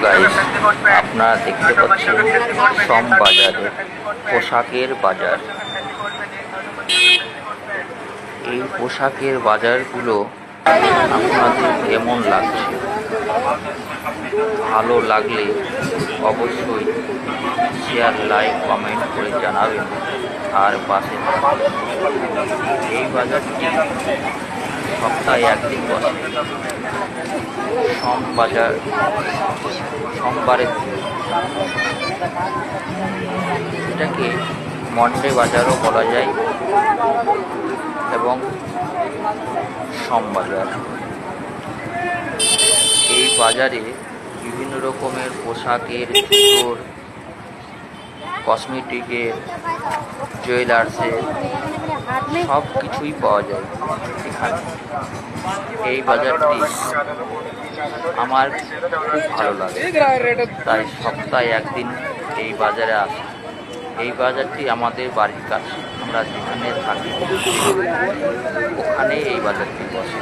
Guys, আপনারা দেখতে পাচ্ছেন সম বাজারে পোশাকের বাজার। এই পোশাকের বাজারগুলো আপনাদের কেমন লাগছে? ভালো লাগলে অবশ্যই শেয়ার, লাইক, কমেন্ট করে জানাবেন। আর পাশে এই বাজারটি সপ্তাহে একদিন বসে। সোমবারে এটাকে মন্ডে বাজারও বলা যায় এবং সোমবাজার। এই বাজারে বিভিন্ন রকমের পোশাকের, জুতোর, কসমেটিকের, জুয়েলার্সের সব কিছুই পাওয়া যায় এখানে। এই বাজারটি আমার খুব ভালো লাগে, তাই সপ্তাহে একদিন এই বাজারে আসি। এই বাজারটি আমাদের বাড়ির কাছে, আমরা যেখানে থাকি ওখানে এই বাজারটি বসে।